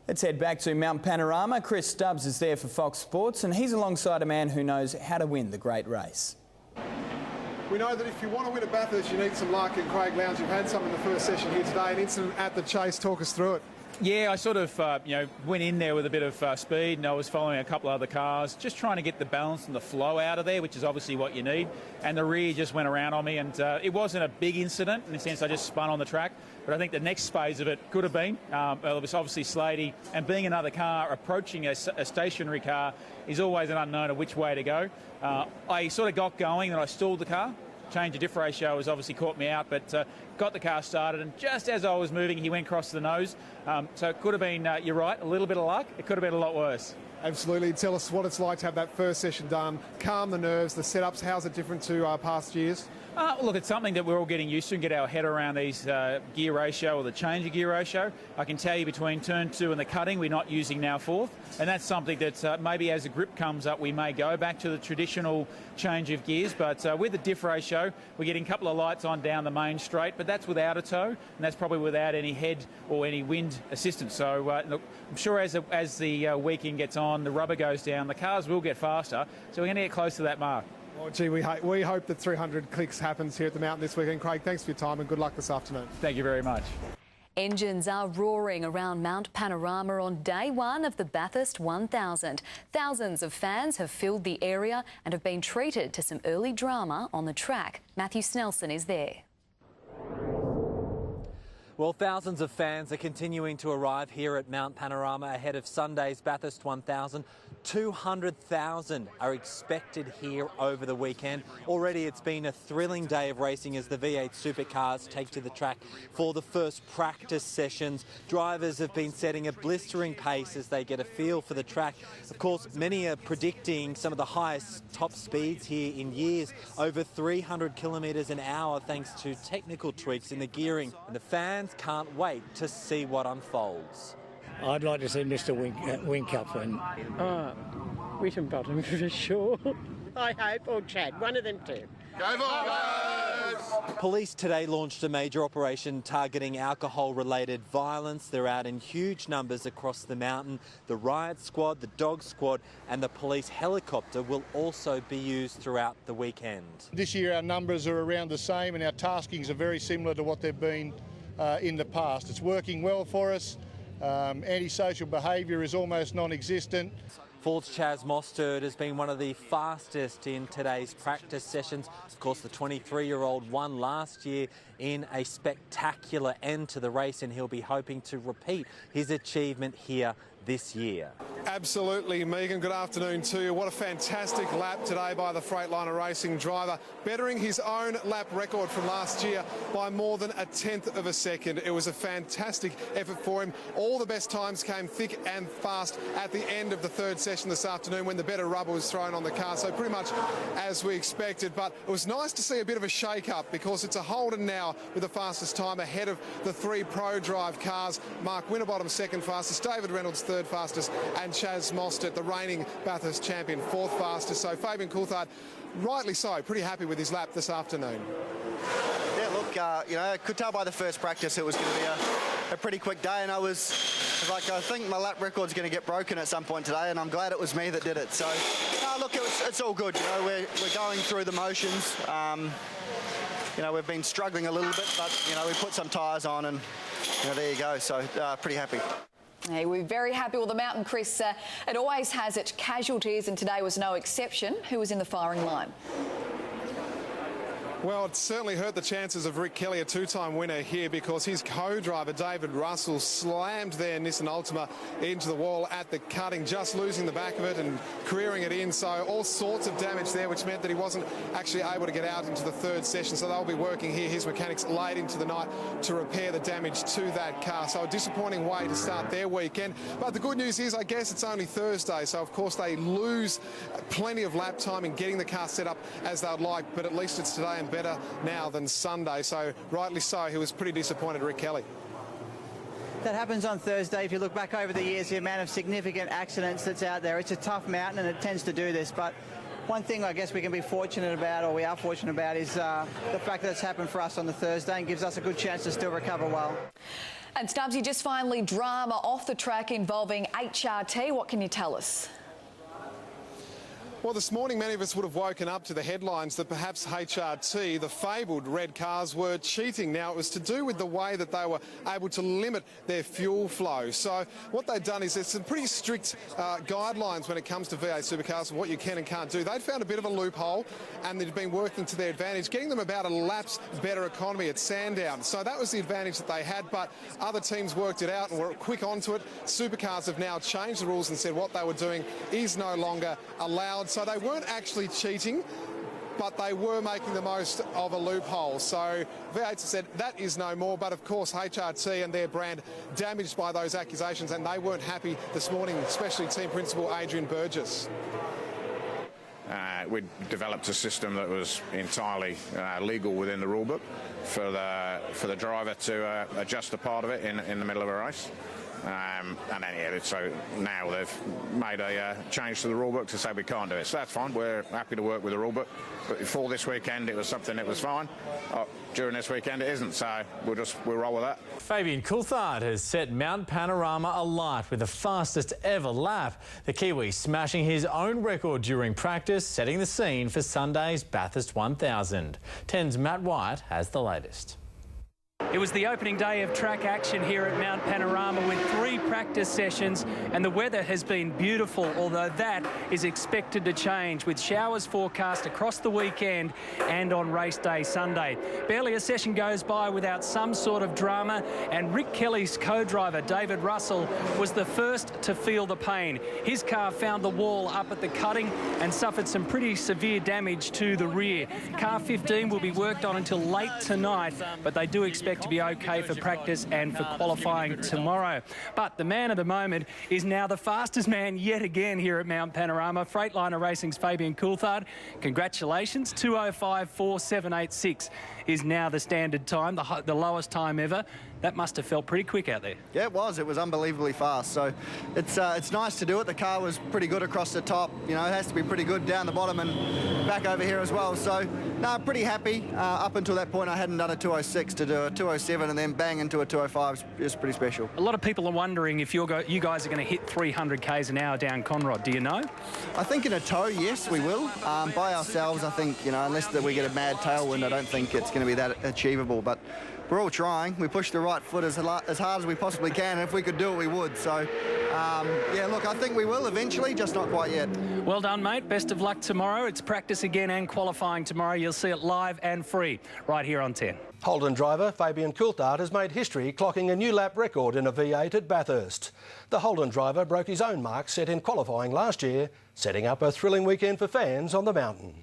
Let's head back to Mount Panorama. Chris Stubbs is there for Fox Sports, and he's alongside a man who knows how to win the great race. We know that if you want to win at Bathurst, you need some luck, and Craig Lowndes, you've had some in the first session here today, an incident at the chase. Talk us through it. Yeah, I sort of went in there with a bit of speed, and I was following a couple of other cars, just trying to get the balance and the flow out of there, which is obviously what you need. And the rear just went around on me, and it wasn't a big incident in the sense I just spun on the track. But I think the next phase of it could have been. It was obviously Slady, and being another car approaching a stationary car is always an unknown of which way to go. I sort of got going, and I stalled the car. Change of diff ratio has obviously caught me out, but got the car started, and just as I was moving, he went across the nose. So it could have been, you're right, a little bit of luck. It could have been a lot worse. Absolutely. Tell us what it's like to have that first session done, calm the nerves, the setups. How's it different to past years? Look, it's something that we're all getting used to and get our head around these gear ratio or the change of gear ratio. I can tell you between turn 2 and the cutting, we're not using now fourth, and that's something that maybe as the grip comes up, we may go back to the traditional change of gears. But with the diff ratio, we're getting a couple of lights on down the main straight, but that's without a tow, and that's probably without any head or any wind assistance. So look, I'm sure as the weekend gets on, the rubber goes down, the cars will get faster, so we're going to get close to that mark. Oh, gee, we hope that 300 clicks happens here at the mountain this weekend. Craig, thanks for your time and good luck this afternoon. Thank you very much. Engines are roaring around Mount Panorama on day one of the Bathurst 1000. Thousands of fans have filled the area and have been treated to some early drama on the track. Matthew Snelson is there. Well, thousands of fans are continuing to arrive here at Mount Panorama ahead of Sunday's Bathurst 1000. 200,000 are expected here over the weekend. Already it's been a thrilling day of racing as the V8 supercars take to the track for the first practice sessions. Drivers have been setting a blistering pace as they get a feel for the track. Of course, many are predicting some of the highest top speeds here in years, over 300 kilometres an hour thanks to technical tweaks in the gearing. And the fans can't wait to see what unfolds. I'd like to see Mr. Whincup win. Wittenbottom for sure. I hope, or Chad, one of them two. Go Bombers! Police today launched a major operation targeting alcohol-related violence. They're out in huge numbers across the mountain. The riot squad, the dog squad and the police helicopter will also be used throughout the weekend. This year our numbers are around the same and our taskings are very similar to what they've been in the past. It's working well for us. Antisocial behaviour is almost non-existent. Ford's Chaz Mostert has been one of the fastest in today's practice sessions. Of course, the 23-year-old won last year in a spectacular end to the race, and he'll be hoping to repeat his achievement here this year. Absolutely, Megan. Good afternoon to you. What a fantastic lap today by the Freightliner Racing driver, bettering his own lap record from last year by more than 1/10 of a second. It was a fantastic effort for him. All the best times came thick and fast at the end of the third session this afternoon when the better rubber was thrown on the car, so pretty much as we expected. But it was nice to see a bit of a shake-up because it's a Holden now with the fastest time ahead of the 3 Pro Drive cars. Mark Winterbottom second fastest, David Reynolds third fastest, and Chaz Mostert, the reigning Bathurst champion, fourth fastest. So Fabian Coulthard, rightly so, pretty happy with his lap this afternoon. Yeah, look, I could tell by the first practice it was going to be a pretty quick day, and I was like, I think my lap record's going to get broken at some point today, and I'm glad it was me that did it. So, look, it's all good. We're going through the motions. We've been struggling a little bit, but we put some tyres on, and there you go. So, pretty happy. Hey, we're very happy with the mountain, Chris. It always has its casualties, and today was no exception. Who was in the firing line? Well, it certainly hurt the chances of Rick Kelly, a 2-time winner here, because his co-driver, David Russell, slammed their Nissan Altima into the wall at the cutting, just losing the back of it and careering it in. So all sorts of damage there, which meant that he wasn't actually able to get out into the third session. So they'll be working here, his mechanics, late into the night to repair the damage to that car. So a disappointing way to start their weekend. But the good news is, I guess it's only Thursday. So, of course, they lose plenty of lap time in getting the car set up as they'd like. But at least it's today and better now than Sunday, so rightly so, he was pretty disappointed, Rick Kelly. That happens on Thursday. If you look back over the years, the amount of significant accidents that's out there, it's a tough mountain and it tends to do this, but one thing I guess we can be fortunate about, or we are fortunate about, is the fact that it's happened for us on the Thursday and gives us a good chance to still recover well. And Stubbsy, just finally drama off the track involving HRT. What can you tell us? Well, this morning many of us would have woken up to the headlines that perhaps HRT, the fabled red cars, were cheating. Now, it was to do with the way that they were able to limit their fuel flow. So what they've done is there's some pretty strict guidelines when it comes to V8 supercars of what you can and can't do. They'd found a bit of a loophole and they'd been working to their advantage, getting them about a lap's better economy at Sandown. So that was the advantage that they had, but other teams worked it out and were quick onto it. Supercars have now changed the rules and said what they were doing is no longer allowed. So they weren't actually cheating, but they were making the most of a loophole. So V8 said that is no more, but of course HRT and their brand damaged by those accusations, and they weren't happy this morning, especially team principal Adrian Burgess. We developed a system that was entirely legal within the rulebook for the driver to adjust a part of it in the middle of a race. And then, yeah, so now they've made a change to the rulebook to say we can't do it. So that's fine. We're happy to work with the rulebook. But before this weekend, it was something that was fine. During this weekend, it isn't. So we'll roll with that. Fabian Coulthard has set Mount Panorama alight with the fastest ever lap. The Kiwi smashing his own record during practice, setting the scene for Sunday's Bathurst 1000. 10's Matt White has the latest. It was the opening day of track action here at Mount Panorama with 3 practice sessions, and the weather has been beautiful, although that is expected to change with showers forecast across the weekend and on race day Sunday. Barely a session goes by without some sort of drama, and Rick Kelly's co-driver David Russell was the first to feel the pain. His car found the wall up at the cutting and suffered some pretty severe damage to the rear. Car 15 will be worked on until late tonight, but they do expect to be okay for practice and for qualifying tomorrow. But the man of the moment is now the fastest man yet again here at Mount Panorama. Freightliner Racing's Fabian Coulthard. Congratulations. 2:05.4786 is now the standard time, the lowest time ever. That must have felt pretty quick out there. Yeah, it was. It was unbelievably fast. So it's nice to do it. The car was pretty good across the top. You know, it has to be pretty good down the bottom and back over here as well. So, no, pretty happy. Up until that point, I hadn't done a 206. To do a 207 and then bang into a 205 is pretty special. A lot of people are wondering if you guys are going to hit 300 k's an hour down Conrod. Do you know? I think in a tow, yes, we will. By ourselves, I think, you know, unless that we get a mad tailwind, I don't think it's going to be that achievable. But we're all trying. We push the right foot as hard as we possibly can. And if we could do it, we would. So, yeah, look, I think we will eventually, just not quite yet. Well done, mate. Best of luck tomorrow. It's practice again and qualifying tomorrow. You'll see it live and free right here on 10. Holden driver Fabian Coulthard has made history, clocking a new lap record in a V8 at Bathurst. The Holden driver broke his own mark set in qualifying last year, setting up a thrilling weekend for fans on the mountain.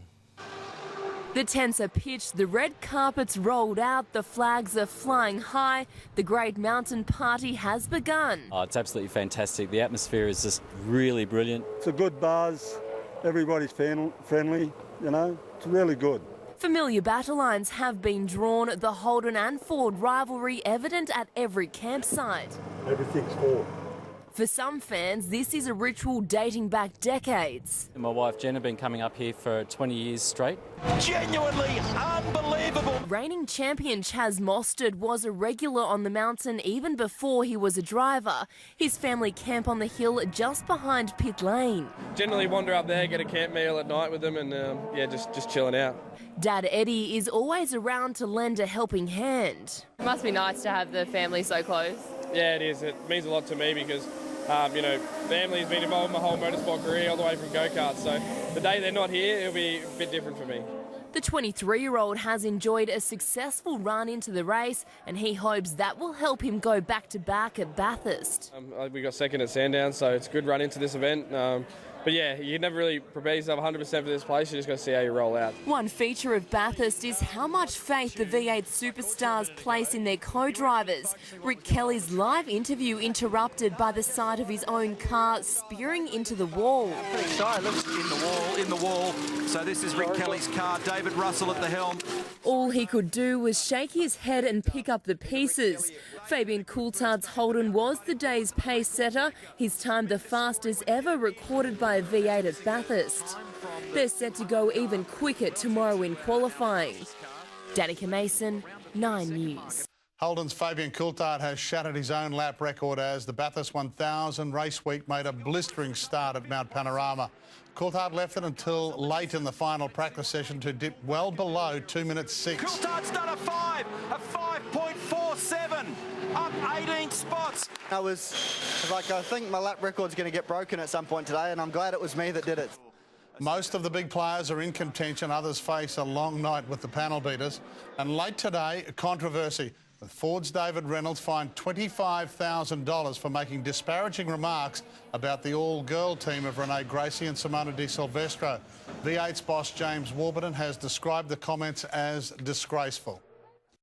The tents are pitched, the red carpet's rolled out, the flags are flying high. The Great Mountain Party has begun. Oh, it's absolutely fantastic. The atmosphere is just really brilliant. It's a good buzz. Everybody's friendly, you know. It's really good. Familiar battle lines have been drawn, the Holden and Ford rivalry evident at every campsite. Everything's Ford. For some fans, this is a ritual dating back decades. My wife Jen have been coming up here for 20 years straight. Genuinely unbelievable. Reigning champion Chaz Mostert was a regular on the mountain even before he was a driver. His family camp on the hill just behind pit lane. Generally wander up there, get a camp meal at night with them and, yeah, just chilling out. Dad Eddie is always around to lend a helping hand. It must be nice to have the family so close. Yeah, it is. It means a lot to me because, you know, family's been involved in my whole motorsport career all the way from go-karts. So the day they're not here, it'll be a bit different for me. The 23-year-old has enjoyed a successful run into the race and he hopes that will help him go back-to-back at Bathurst. We got second at Sandown, so it's a good run into this event. But yeah, you never really prepare yourself 100% for this place. You just got to see how you roll out. One feature of Bathurst is how much faith the V8 superstars place in their co-drivers. Rick Kelly's live interview interrupted by the sight of his own car spearing into the wall. Pretty silent in the wall. So this is Rick Kelly's car, David Russell at the helm. All he could do was shake his head and pick up the pieces. Fabian Coulthard's Holden was the day's pace setter, his time the fastest ever recorded by a V8 at Bathurst. They're set to go even quicker tomorrow in qualifying. Danica Mason, 9 News. Holden's Fabian Coulthard has shattered his own lap record as the Bathurst 1000 race week made a blistering start at Mount Panorama. Coulthard left it until late in the final practice session to dip well below 2 minutes 6. Coulthard's done a 5.47, up 18 spots. I think my lap record's going to get broken at some point today, and I'm glad it was me that did it. Most of the big players are in contention. Others face a long night with the panel beaters. And late today, a controversy. With Ford's David Reynolds fined $25,000 for making disparaging remarks about the all-girl team of Renee Gracie and Simona Di Silvestro. V8's boss James Warburton has described the comments as disgraceful.